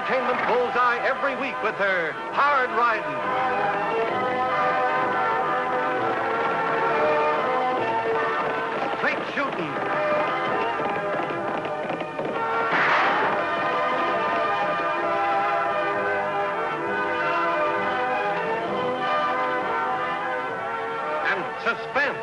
entertainment bullseye every week with her hard riding. Straight shooting. And suspense.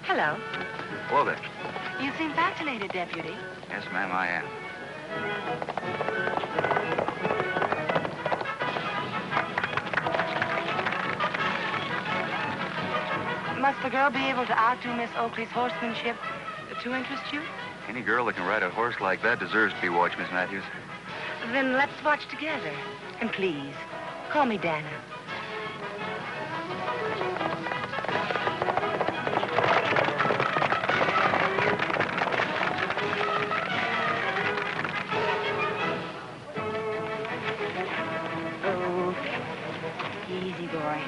Hello. Hello there. You seem fascinated, Deputy. Yes, ma'am, I am. Must the girl be able to outdo Miss Oakley's horsemanship to interest you? Any girl that can ride a horse like that deserves to be watched, Miss Matthews. Then let's watch together. And please, call me Dana. Oh, easy, boy.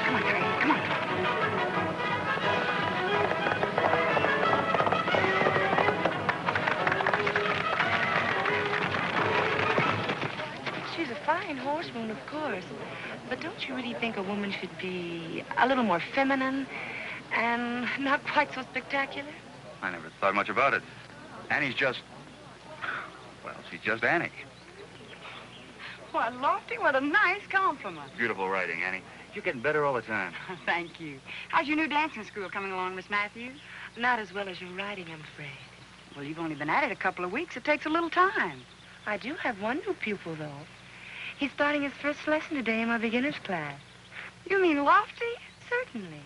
Come on, Trey, come on. She's a fine horsewoman, of course. But don't you really think a woman should be a little more feminine and not quite so spectacular? I never thought much about it. Annie's just... well, she's just Annie. Why, Lofty, what a nice compliment. Beautiful riding, Annie. You're getting better all the time. Thank you. How's your new dancing school coming along, Miss Matthews? Not as well as your riding, I'm afraid. Well, you've only been at it a couple of weeks. It takes a little time. I do have one new pupil, though. He's starting his first lesson today in my beginner's class. You mean Lofty? Certainly.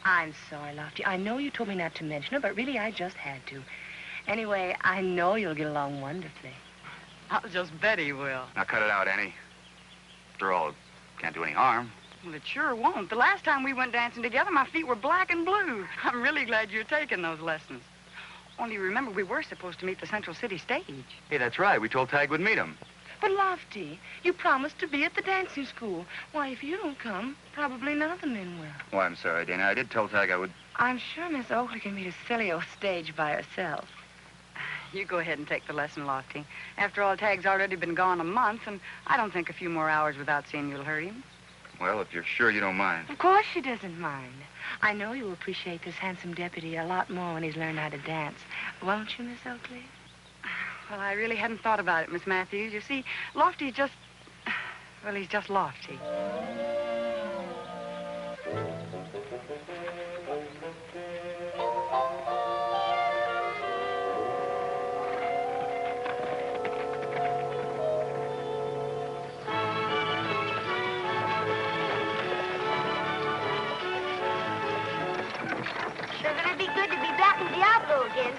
I'm sorry, Lofty. I know you told me not to mention it, but really I just had to. Anyway, I know you'll get along wonderfully. I'll just bet he will. Now cut it out, Annie. After all, it can't do any harm. Well, it sure won't. The last time we went dancing together, my feet were black and blue. I'm really glad you're taking those lessons. Only remember, we were supposed to meet the Central City stage. Hey, that's right. We told Tagg we'd meet him. But, Lofty, you promised to be at the dancing school. Why, if you don't come, probably none of the men will. Oh, I'm sorry, Dana. I did tell Tagg I would... I'm sure Miss Oakley can meet a silly old stage by herself. You go ahead and take the lesson, Lofty. After all, Tagg's already been gone a month, and I don't think a few more hours without seeing you'll hurt him. Well, if you're sure you don't mind. Of course she doesn't mind. I know you'll appreciate this handsome deputy a lot more when he's learned how to dance. Won't you, Miss Oakley? Well, I really hadn't thought about it, Miss Matthews. You see, Lofty's just... well, he's just Lofty. Sure gonna be good to be back in Diablo again.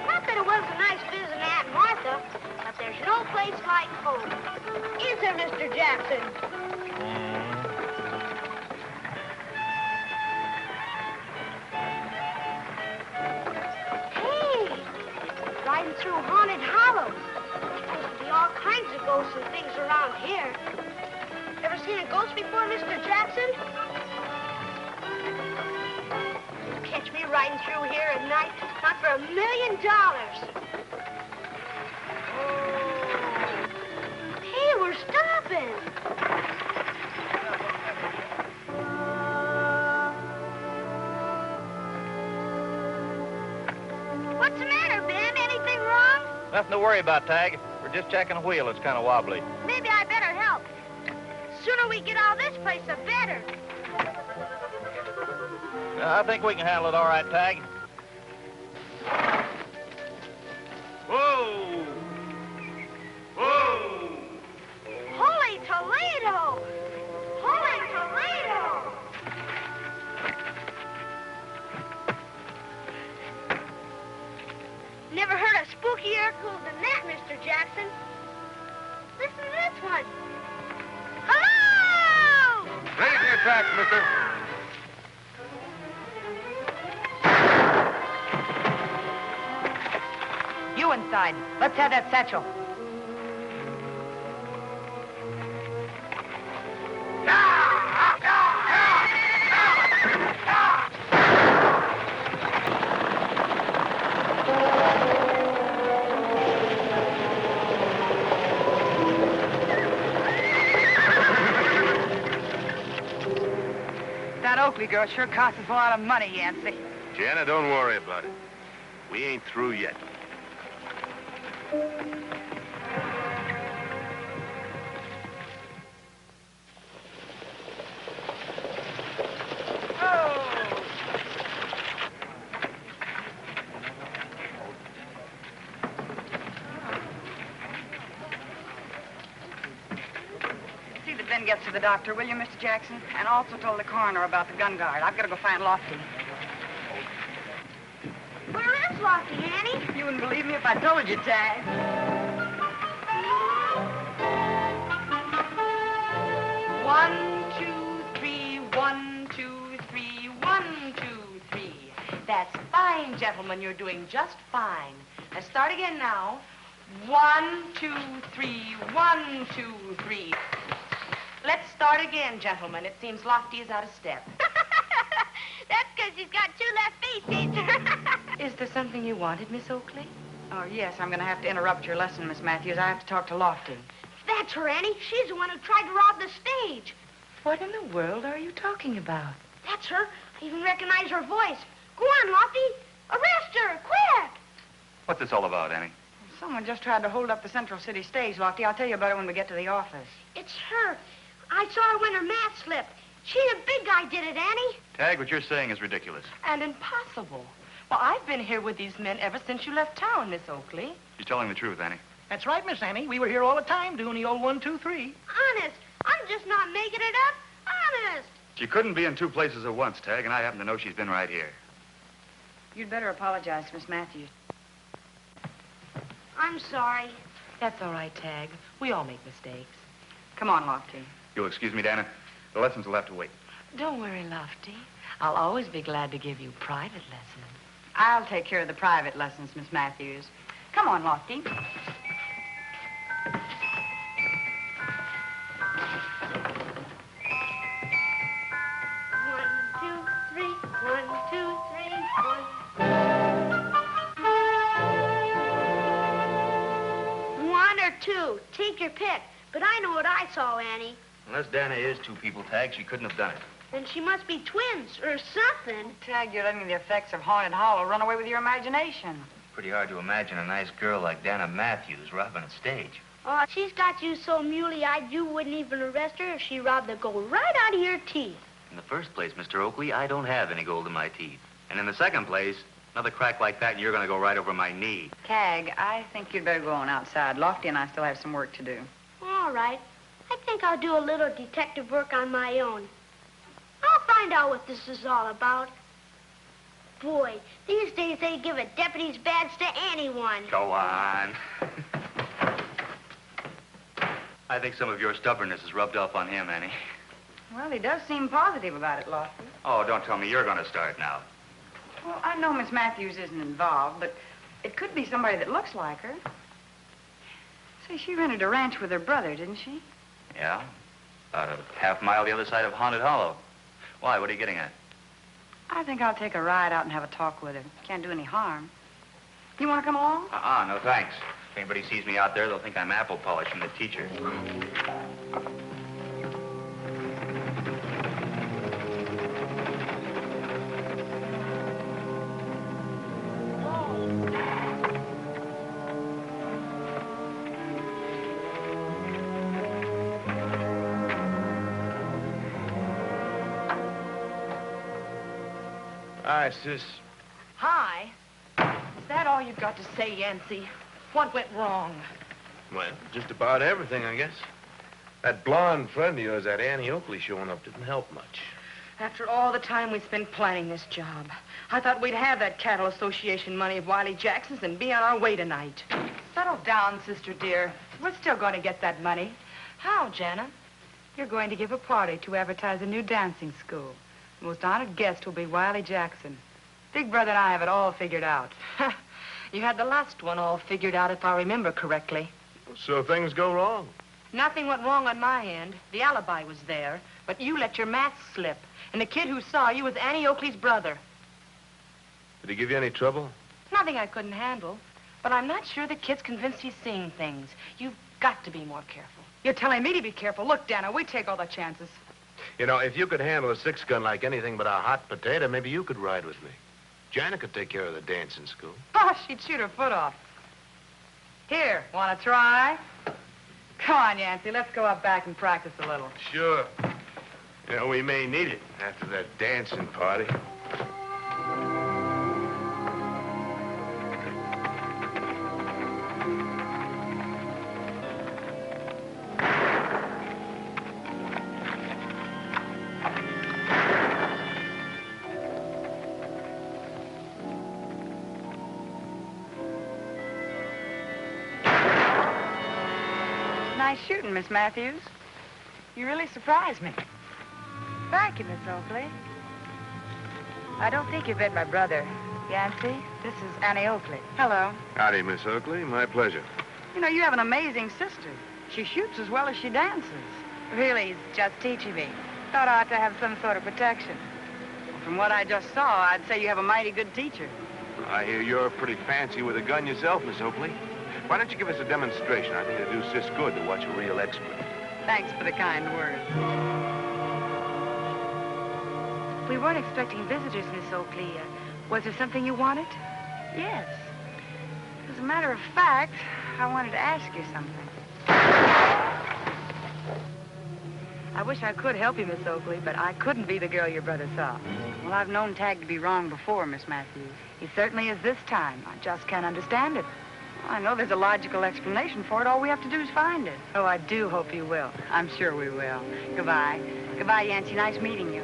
Not that it wasn't nice visiting Aunt Martha, but there's no place like home. Is there, Mr. Jackson? Hey, riding through Haunted Hollow. Supposed to be all kinds of ghosts and things around here. Ever seen a ghost before, Mr. Jackson? Catch me riding through here at night, not for $1 million. Hey, we're stopping. Nothing to worry about, Tagg. We're just checking a wheel. It's kind of wobbly. Maybe I better help. Sooner we get out of this place, the better. I think we can handle it all right, Tagg. Whoa! Whoa! Holy Toledo! Holy Toledo! Never heard a spookier cool than that, Mr. Jackson. Listen to this one. Hello! Ready for your tracks, mister. You inside. Let's have that satchel. That Oakley girl sure cost us a lot of money, Yancey. Jana, don't worry about it. We ain't through yet. See that Ben gets to the doctor, will you, Mr. Jackson? And also told the coroner about the gun guard. I've got to go find Lofty. Where is Lofty, Annie? You wouldn't believe me if I told you, Tagg. One, two, three, 1, 2, 3, 1, 2, 3. That's fine, gentlemen. You're doing just fine. Let's start again now. 1, 2, 3, 1, 2, 3. Let's start again, gentlemen. It seems Lofty is out of step. That's because he's got 2 left feet, teacher. Is there something you wanted, Miss Oakley? Oh, yes, I'm going to have to interrupt your lesson, Miss Matthews. I have to talk to Lofty. That's her, Annie. She's the one who tried to rob the stage. What in the world are you talking about? That's her. I even recognize her voice. Go on, Lofty. Arrest her, quick. What's this all about, Annie? Someone just tried to hold up the Central City stage, Lofty. I'll tell you about it when we get to the office. It's her. I saw her when her mask slipped. She and a big guy did it, Annie. Tagg, what you're saying is ridiculous. And impossible. Well, I've been here with these men ever since you left town, Miss Oakley. You're telling the truth, Annie. That's right, Miss Annie. We were here all the time doing the old 1, 2, 3. Honest. I'm just not making it up. Honest. She couldn't be in 2 places at once, Tagg, and I happen to know she's been right here. You'd better apologize to Miss Matthews. I'm sorry. That's all right, Tagg. We all make mistakes. Come on, Lofty. You'll excuse me, Dana. The lessons will have to wait. Don't worry, Lofty. I'll always be glad to give you private lessons. I'll take care of the private lessons, Miss Matthews. Come on, Lofty. One, two, three. 1, 2, 3, 1. 1 or 2. Take your pick. But I know what I saw, Annie. Unless Dana is 2 people, Tagg, she couldn't have done it. And she must be twins or something. Tagg, you're letting the effects of Haunted Hollow run away with your imagination. Pretty hard to imagine a nice girl like Dana Matthews robbing a stage. Oh, she's got you so muley-eyed you wouldn't even arrest her if she robbed the gold right out of your teeth. In the first place, Mr. Oakley, I don't have any gold in my teeth. And in the second place, another crack like that and you're going to go right over my knee. Tagg, I think you'd better go on outside. Lofty and I still have some work to do. All right. I think I'll do a little detective work on my own. I'll find out what this is all about. Boy, these days they give a deputy's badge to anyone. Go on. I think some of your stubbornness is rubbed off on him, Annie. Well, he does seem positive about it, Lofty. Oh, don't tell me you're going to start now. Well, I know Miss Matthews isn't involved, but it could be somebody that looks like her. Say, she rented a ranch with her brother, didn't she? Yeah? About a half mile the other side of Haunted Hollow. Why? What are you getting at? I think I'll take a ride out and have a talk with her. Can't do any harm. You want to come along? No thanks. If anybody sees me out there, they'll think I'm apple polishing the teacher. Hi, sis. Hi. Is that all you've got to say, Yancy? What went wrong? Well, just about everything, I guess. That blonde friend of yours, that Annie Oakley, showing up didn't help much. After all the time we spent planning this job, I thought we'd have that Cattle Association money of Wiley Jackson's and be on our way tonight. Settle down, sister dear. We're still going to get that money. How, Jana? You're going to give a party to advertise a new dancing school. The most honored guest will be Wiley Jackson. Big Brother and I have it all figured out. You had the last one all figured out, if I remember correctly. So things go wrong. Nothing went wrong on my end. The alibi was there, but you let your mask slip. And the kid who saw you was Annie Oakley's brother. Did he give you any trouble? Nothing I couldn't handle. But I'm not sure the kid's convinced he's seeing things. You've got to be more careful. You're telling me to be careful. Look, Dana, we take all the chances. You know, if you could handle a six-gun like anything but a hot potato, maybe you could ride with me. Jana could take care of the dancing school. Oh, she'd shoot her foot off. Here, want to try? Come on, Yancy, let's go up back and practice a little. Sure. You know, we may need it after that dancing party. Nice shooting, Miss Matthews. You really surprised me. Thank you, Miss Oakley. I don't think you've met my brother. Yancy, this is Annie Oakley. Hello. Howdy, Miss Oakley. My pleasure. You know, you have an amazing sister. She shoots as well as she dances. Really, he's just teaching me. Thought I ought to have some sort of protection. Well, from what I just saw, I'd say you have a mighty good teacher. I hear you're pretty fancy with a gun yourself, Miss Oakley. Why don't you give us a demonstration? I think it'd do sis good to watch a real expert. Thanks for the kind words. We weren't expecting visitors, Miss Oakley. Was there something you wanted? Yes. As a matter of fact, I wanted to ask you something. I wish I could help you, Miss Oakley, but I couldn't be the girl your brother saw. Well, I've known Tagg to be wrong before, Miss Matthews. He certainly is this time. I just can't understand it. I know there's a logical explanation for it. All we have to do is find it. Oh, I do hope you will. I'm sure we will. Goodbye. Goodbye, Yancy. Nice meeting you.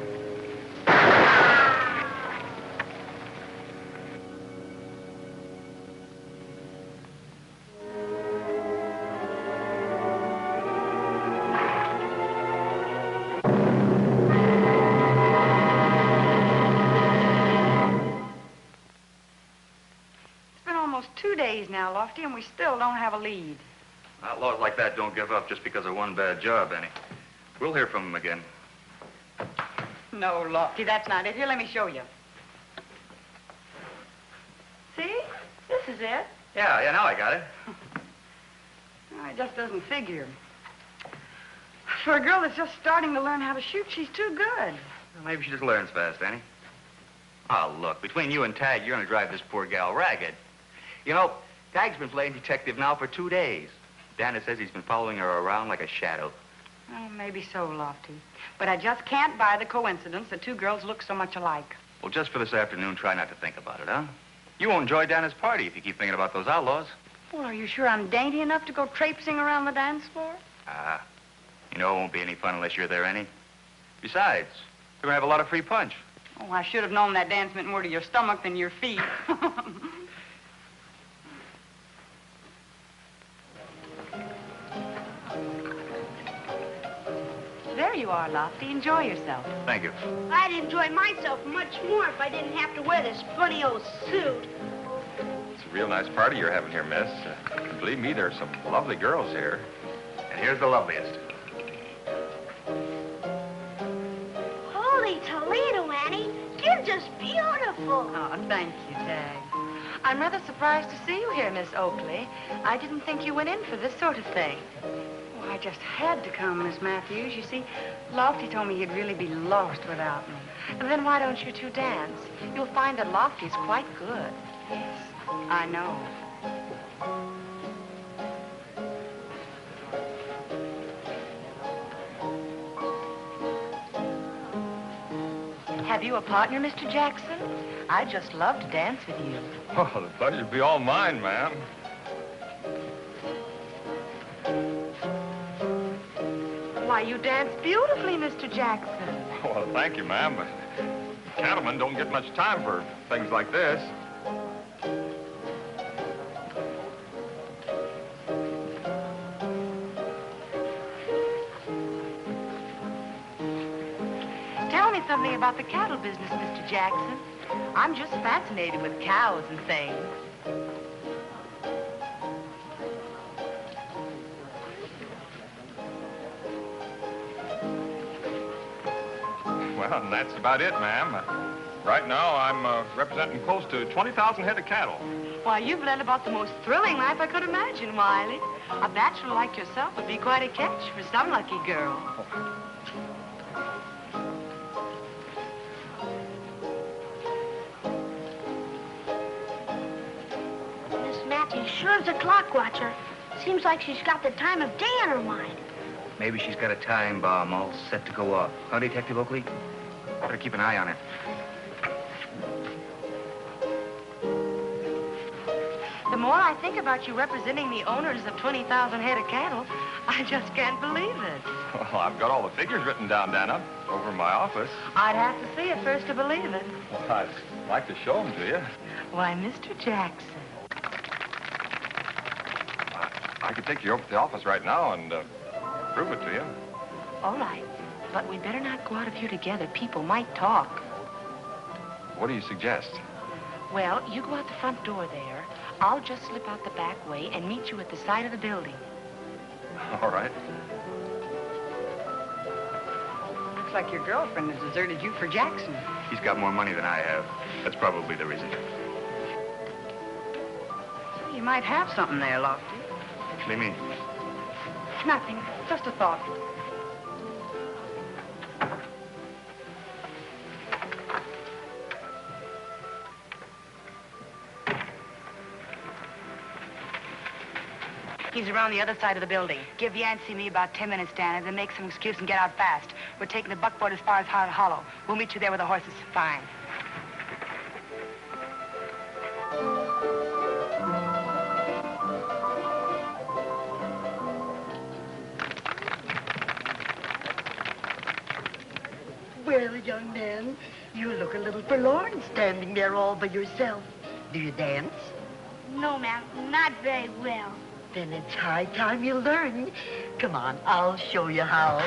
Now, Lofty, and we still don't have a lead. Outlaws like that don't give up just because of one bad job, Annie. We'll hear from them again. No, Lofty, that's not it. Here, let me show you. See? This is it. Yeah, now I got it. No, it just doesn't figure. For a girl that's just starting to learn how to shoot, she's too good. Well, maybe she just learns fast, Annie. Oh, look, between you and Tagg, you're going to drive this poor gal ragged. You know, Tagg's been playing detective now for 2 days. Dana says he's been following her around like a shadow. Oh, maybe so, Lofty. But I just can't buy the coincidence that two girls look so much alike. Well, just for this afternoon, try not to think about it, huh? You won't enjoy Dana's party if you keep thinking about those outlaws. Well, are you sure I'm dainty enough to go traipsing around the dance floor? You know it won't be any fun unless you're there, Annie. Besides, you're going to have a lot of free punch. Oh, I should have known that dance meant more to your stomach than your feet. There you are, Lofty. Enjoy yourself. Thank you. I'd enjoy myself much more if I didn't have to wear this funny old suit. It's a real nice party you're having here, miss. Believe me, there are some lovely girls here. And here's the loveliest. Holy Toledo, Annie. You're just beautiful. Oh, thank you, Tagg. I'm rather surprised to see you here, Miss Oakley. I didn't think you went in for this sort of thing. Well, I just had to come, Miss Matthews. You see, Lofty told me he'd really be lost without me. Then why don't you two dance? You'll find that Lofty's quite good. Yes, I know. Have you a partner, Mr. Jackson? I'd just love to dance with you. Oh, the pleasure'd be all mine, ma'am. Why, you dance beautifully, Mr. Jackson. Well, thank you, ma'am, but cattlemen don't get much time for things like this. Tell me something about the cattle business, Mr. Jackson. I'm just fascinated with cows and things. Well, and that's about it, ma'am. Right now, I'm representing close to 20,000 head of cattle. Why, you've led about the most thrilling life I could imagine, Wiley. A bachelor like yourself would be quite a catch for some lucky girl. Miss Matthews sure is a clock watcher. Seems like she's got the time of day on her mind. Maybe she's got a time bomb all set to go off. Huh, Detective Oakley? Better keep an eye on it. The more I think about you representing the owners of 20,000 head of cattle, I just can't believe it. Well, I've got all the figures written down, Dana, over in my office. I'd have to see it first to believe it. Well, I'd like to show them to you. Why, Mr. Jackson. I could take you over to the office right now and prove it to you. All right, but we better not go out of here together. People might talk. What do you suggest? Well, you go out the front door there. I'll just slip out the back way and meet you at the side of the building. All right. Looks like your girlfriend has deserted you for Jackson. He's got more money than I have. That's probably the reason. You might have something there, Lofty. What do you mean? Nothing. Just a thought. He's around the other side of the building. Give Yancey and me about 10 minutes, Dana, then make some excuse and get out fast. We're taking the buckboard as far as Hard Hollow. We'll meet you there with the horses. Fine. Well, young man, you look a little forlorn standing there all by yourself. Do you dance? No, ma'am, not very well. Then it's high time you learn. Come on, I'll show you how.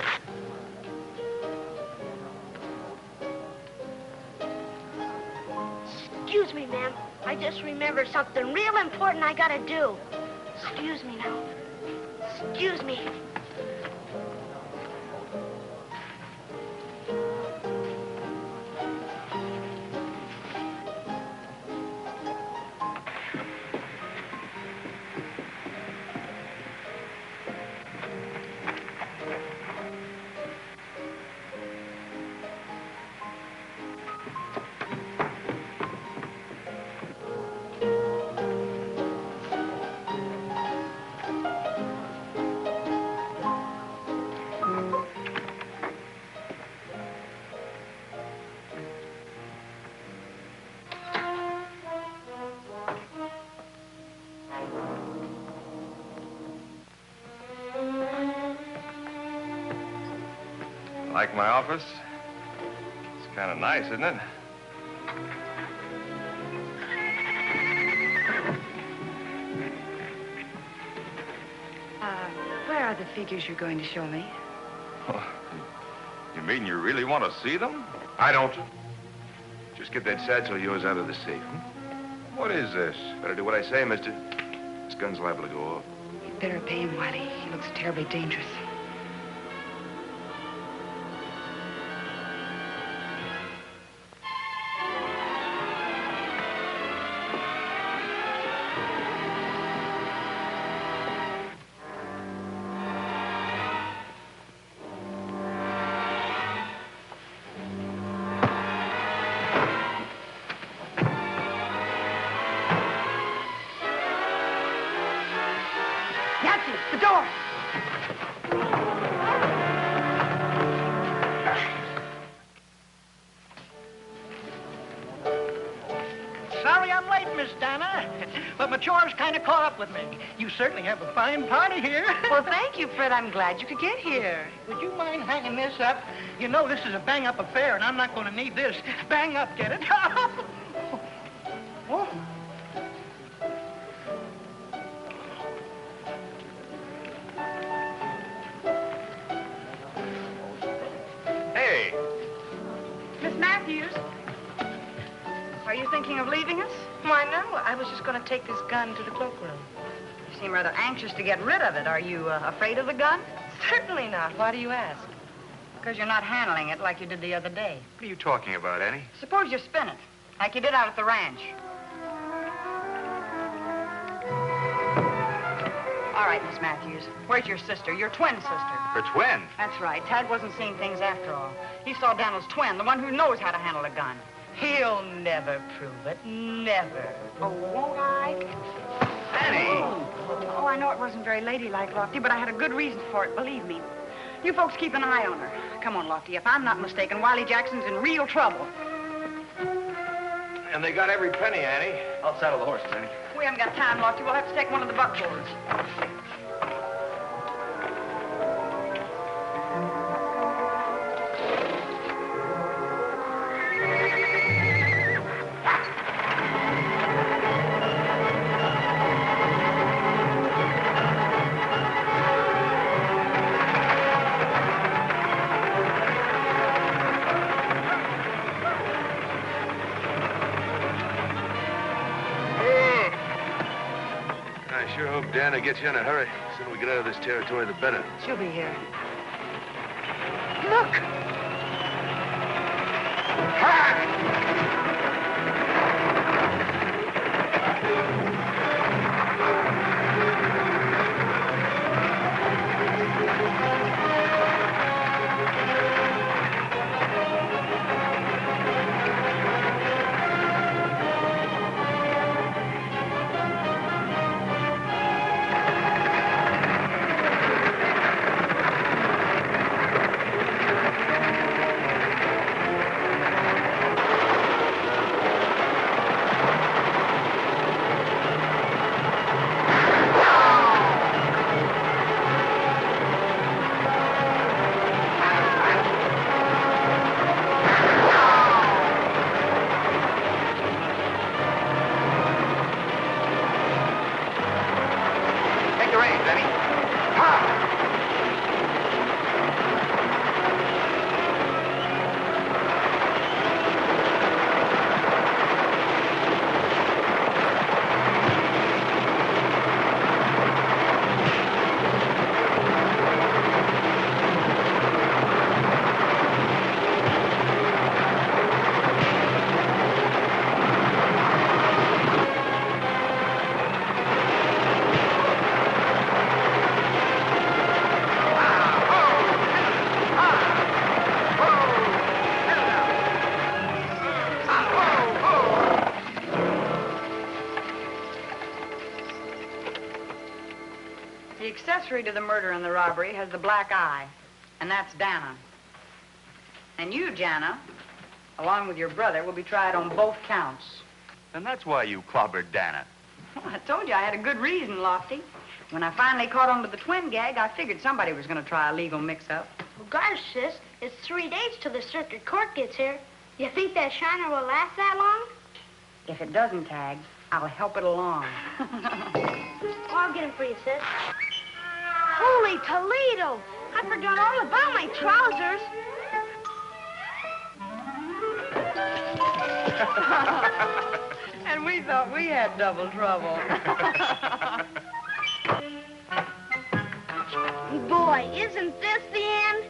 Excuse me, ma'am. I just remembered something real important I gotta do. Excuse me now. Excuse me. Like my office? It's kind of nice, isn't it? Where are the figures you're going to show me? You mean you really want to see them? I don't. Just get that satchel of yours out of the safe. What is this? Better do what I say, mister. This gun's liable to go off. You'd better pay him, Wiley. He looks terribly dangerous. Yancey, the door! but my chores kind of caught up with me. You certainly have a fine party here. Well, thank you, Fred. I'm glad you could get here. Would you mind hanging this up? You know this is a bang-up affair, and I'm not going to need this. Bang up, get it? Oh. Hey. Miss Matthews, are you thinking of leaving us? Why, no. I was just going to take this gun to the cloakroom. You seem rather anxious to get rid of it. Are you afraid of the gun? Certainly not. Why do you ask? Because you're not handling it like you did the other day. What are you talking about, Annie? Suppose you spin it, like you did out at the ranch. All right, Miss Matthews. Where's your sister? Your twin sister. Her twin? That's right. Tagg wasn't seeing things after all. He saw Daniel's twin, the one who knows how to handle a gun. He'll never prove it. Never. Oh, won't I? Annie! Oh, I know it wasn't very ladylike, Lofty, but I had a good reason for it, believe me. You folks keep an eye on her. Come on, Lofty. If I'm not mistaken, Wiley Jackson's in real trouble. And they got every penny, Annie. I'll saddle the horses, Annie. We haven't got time, Lofty. We'll have to take one of the buckboards. I sure hope Dana gets you in a hurry. The sooner we get out of this territory, the better. She'll be here. Look! The accessory to the murder and the robbery has the black eye, and that's Dana. And you, Jana, along with your brother, will be tried on both counts. And that's why you clobbered Dana. Well, I told you I had a good reason, Lofty. When I finally caught on to the twin gag, I figured somebody was going to try a legal mix-up. Well, gosh, sis, it's 3 days till the circuit court gets here. You think that shiner will last that long? If it doesn't, Tagg, I'll help it along. Oh, I'll get him for you, sis. Holy Toledo! I forgot all about my trousers. And we thought we had double trouble. Boy, isn't this the end?